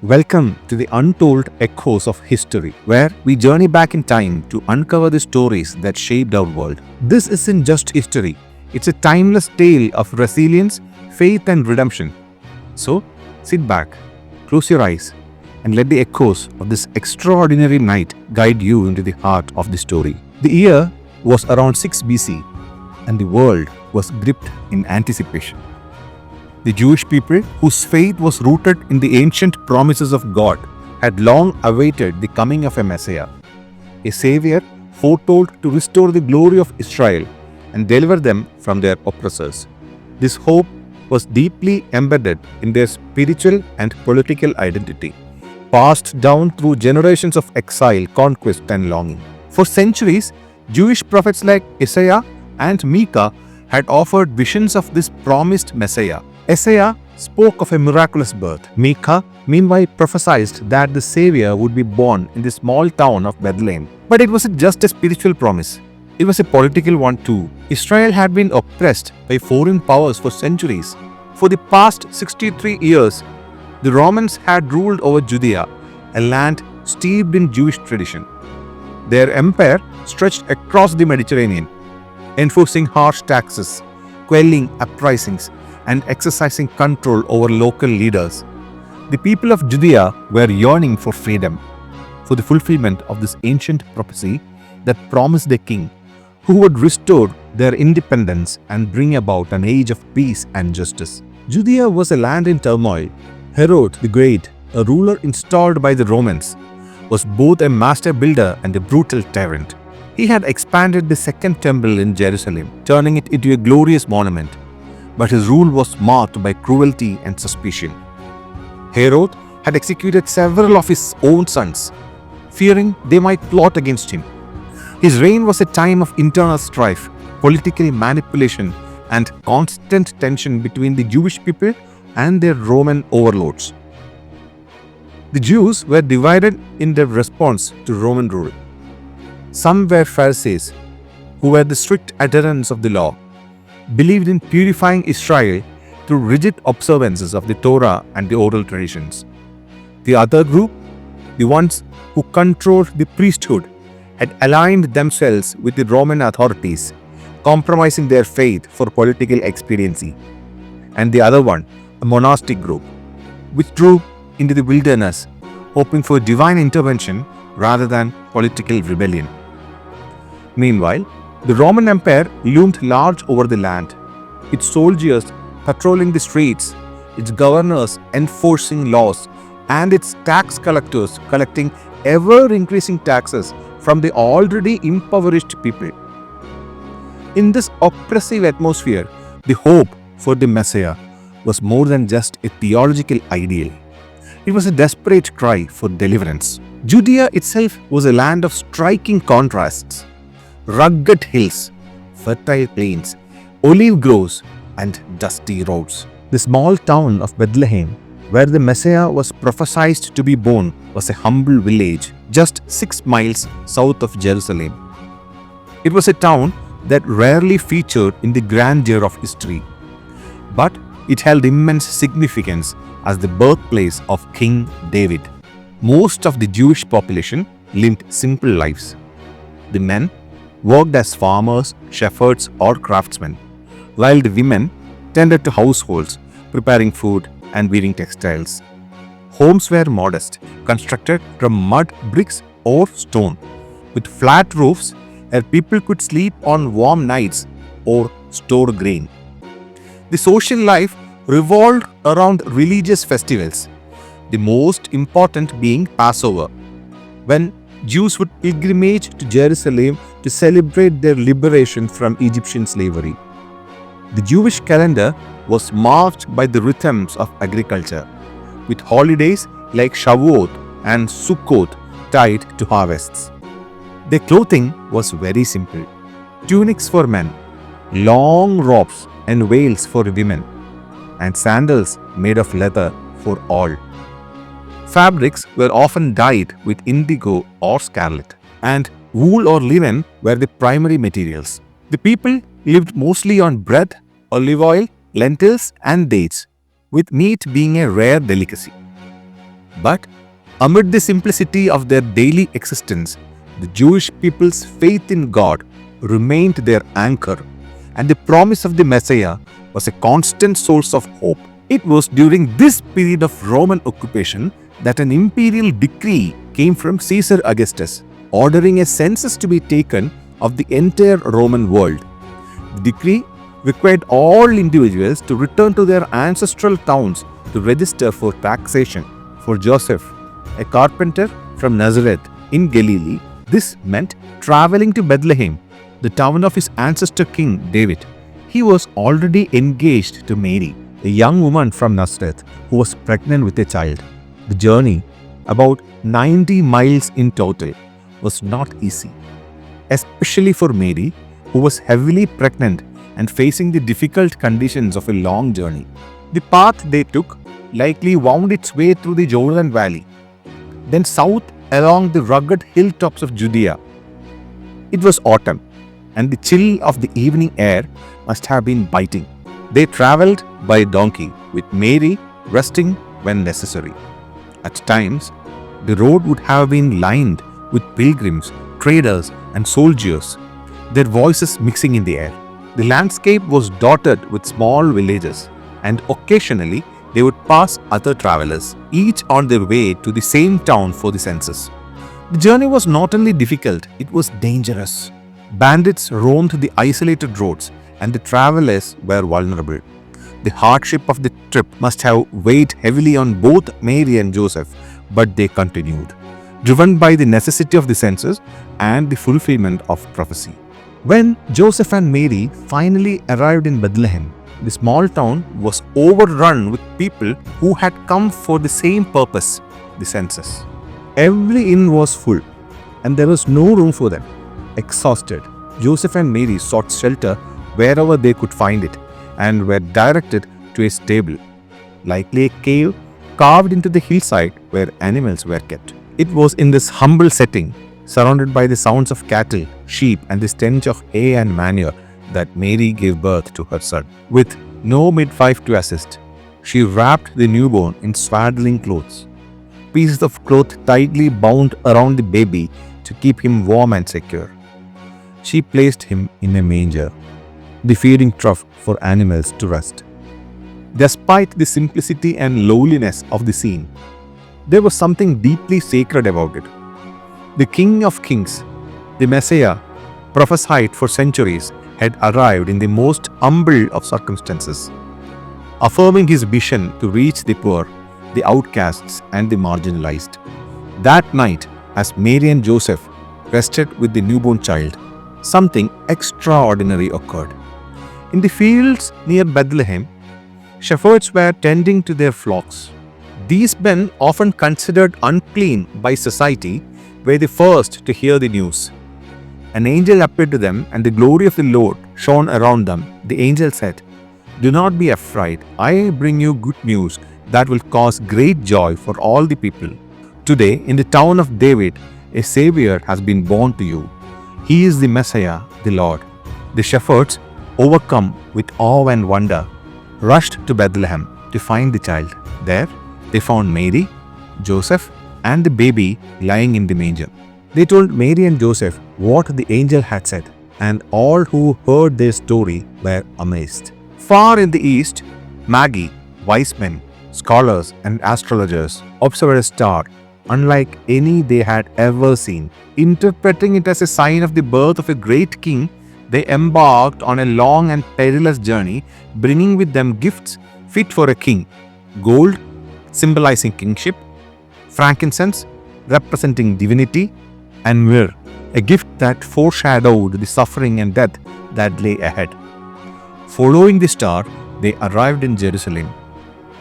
Welcome to the untold echoes of history, where we journey back in time to uncover the stories that shaped our world. This isn't just history, it's a timeless tale of resilience, faith, and redemption. So, sit back, close your eyes, and let the echoes of this extraordinary night guide you into the heart of the story. The year was around 6 BC, and the world was gripped in anticipation. The Jewish people, whose faith was rooted in the ancient promises of God, had long awaited the coming of a Messiah, a Savior foretold to restore the glory of Israel and deliver them from their oppressors. This hope was deeply embedded in their spiritual and political identity, passed down through generations of exile, conquest, and longing. For centuries, Jewish prophets like Isaiah and Micah had offered visions of this promised Messiah. Isaiah spoke of a miraculous birth. Micah, meanwhile, prophesied that the Savior would be born in the small town of Bethlehem. But it wasn't just a spiritual promise, it was a political one too. Israel had been oppressed by foreign powers for centuries. For the past 63 years, the Romans had ruled over Judea, a land steeped in Jewish tradition. Their empire stretched across the Mediterranean, enforcing harsh taxes, quelling uprisings, and exercising control over local leaders. The people of Judea were yearning for freedom, for the fulfillment of this ancient prophecy that promised a king who would restore their independence and bring about an age of peace and justice. Judea was a land in turmoil. Herod the Great, a ruler installed by the Romans, was both a master builder and a brutal tyrant. He had expanded the Second Temple in Jerusalem, turning it into a glorious monument. But his rule was marked by cruelty and suspicion. Herod had executed several of his own sons, fearing they might plot against him. His reign was a time of internal strife, political manipulation, and constant tension between the Jewish people and their Roman overlords. The Jews were divided in their response to Roman rule. Some were Pharisees, who were the strict adherents of the law, believed in purifying Israel through rigid observances of the Torah and the oral traditions. The other group, the ones who controlled the priesthood, had aligned themselves with the Roman authorities, compromising their faith for political expediency. And the other one, a monastic group, withdrew into the wilderness, hoping for divine intervention rather than political rebellion. Meanwhile, the Roman Empire loomed large over the land, its soldiers patrolling the streets, its governors enforcing laws, and its tax collectors collecting ever-increasing taxes from the already impoverished people. In this oppressive atmosphere, the hope for the Messiah was more than just a theological ideal. It was a desperate cry for deliverance. Judea itself was a land of striking contrasts. Rugged hills, fertile plains, olive groves, and dusty roads. The small town of Bethlehem, where the Messiah was prophesied to be born, was a humble village just 6 miles south of Jerusalem. It was a town that rarely featured in the grandeur of history, but it held immense significance as the birthplace of King David. Most of the Jewish population lived simple lives. The men worked as farmers, shepherds, or craftsmen, while the women tended to households, preparing food and weaving textiles. Homes were modest, constructed from mud, bricks, or stone, with flat roofs where people could sleep on warm nights or store grain. The social life revolved around religious festivals, the most important being Passover, when Jews would pilgrimage to Jerusalem to celebrate their liberation from Egyptian slavery. The Jewish calendar was marked by the rhythms of agriculture, with holidays like Shavuot and Sukkot tied to harvests. Their clothing was very simple: tunics for men, long robes and veils for women, and sandals made of leather for all. Fabrics were often dyed with indigo or scarlet, and wool or linen were the primary materials. The people lived mostly on bread, olive oil, lentils, and dates, with meat being a rare delicacy. But amid the simplicity of their daily existence, the Jewish people's faith in God remained their anchor, and the promise of the Messiah was a constant source of hope. It was during this period of Roman occupation that an imperial decree came from Caesar Augustus, ordering a census to be taken of the entire Roman world. The decree required all individuals to return to their ancestral towns to register for taxation. For Joseph, a carpenter from Nazareth in Galilee, this meant traveling to Bethlehem, the town of his ancestor King David. He was already engaged to Mary, a young woman from Nazareth who was pregnant with a child. The journey, about 90 miles in total, was not easy, especially for Mary, who was heavily pregnant and facing the difficult conditions of a long journey. The path they took likely wound its way through the Jordan Valley, then south along the rugged hilltops of Judea. It was autumn, and the chill of the evening air must have been biting. They traveled by donkey, with Mary resting when necessary. At times, the road would have been lined with pilgrims, traders, and soldiers, their voices mixing in the air. The landscape was dotted with small villages, and occasionally they would pass other travelers, each on their way to the same town for the census. The journey was not only difficult, it was dangerous. Bandits roamed the isolated roads, and the travelers were vulnerable. The hardship of the trip must have weighed heavily on both Mary and Joseph, but they continued, driven by the necessity of the census and the fulfillment of prophecy. When Joseph and Mary finally arrived in Bethlehem, the small town was overrun with people who had come for the same purpose, the census. Every inn was full, and there was no room for them. Exhausted, Joseph and Mary sought shelter wherever they could find it and were directed to a stable, likely a cave carved into the hillside where animals were kept. It was in this humble setting, surrounded by the sounds of cattle, sheep, and the stench of hay and manure, that Mary gave birth to her son. With no midwife to assist, she wrapped the newborn in swaddling clothes, pieces of cloth tightly bound around the baby to keep him warm and secure. She placed him in a manger, the feeding trough for animals to rest. Despite the simplicity and lowliness of the scene, there was something deeply sacred about it. The King of Kings, the Messiah, prophesied for centuries, had arrived in the most humble of circumstances, affirming his vision to reach the poor, the outcasts, and the marginalized. That night, as Mary and Joseph rested with the newborn child, something extraordinary occurred. In the fields near Bethlehem, shepherds were tending to their flocks. These men, often considered unclean by society, were the first to hear the news. An angel appeared to them, and the glory of the Lord shone around them. The angel said, "Do not be afraid. I bring you good news that will cause great joy for all the people. Today, in the town of David, a Savior has been born to you. He is the Messiah, the Lord." The shepherds, overcome with awe and wonder, rushed to Bethlehem to find the child. There, they found Mary, Joseph, and the baby lying in the manger. They told Mary and Joseph what the angel had said, and all who heard their story were amazed. Far in the east, Magi, wise men, scholars, and astrologers observed a star unlike any they had ever seen. Interpreting it as a sign of the birth of a great king, they embarked on a long and perilous journey, bringing with them gifts fit for a king: gold, symbolizing kingship; frankincense, representing divinity; and myrrh, a gift that foreshadowed the suffering and death that lay ahead. Following the star, they arrived in Jerusalem,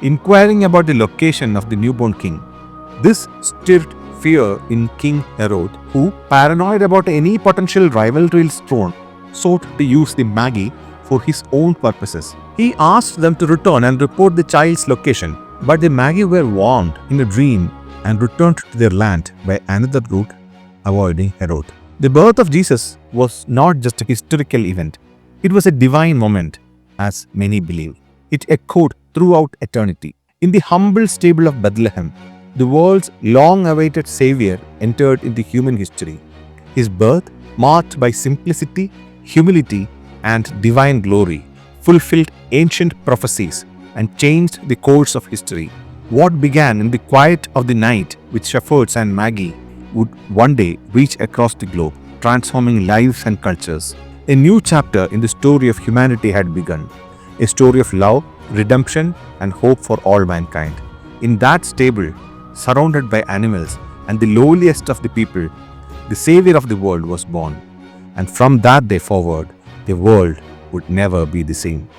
inquiring about the location of the newborn king. This stirred fear in King Herod, who, paranoid about any potential rival to his throne, sought to use the Magi for his own purposes. He asked them to return and report the child's location, but the Magi were warned in a dream and returned to their land by another route, avoiding Herod. The birth of Jesus was not just a historical event, it was a divine moment, as many believe. It echoed throughout eternity. In the humble stable of Bethlehem, The world's long-awaited Savior entered into human history. His birth, marked by simplicity, humility, and divine glory, fulfilled ancient prophecies and changed the course of history. What began in the quiet of the night with shepherds and Maggie would one day reach across the globe, transforming lives and cultures. A new chapter in the story of humanity had begun, a story of love, redemption, and hope for all mankind. In that stable, surrounded by animals and the lowliest of the people, the Savior of the world was born. And from that day forward, the world would never be the same.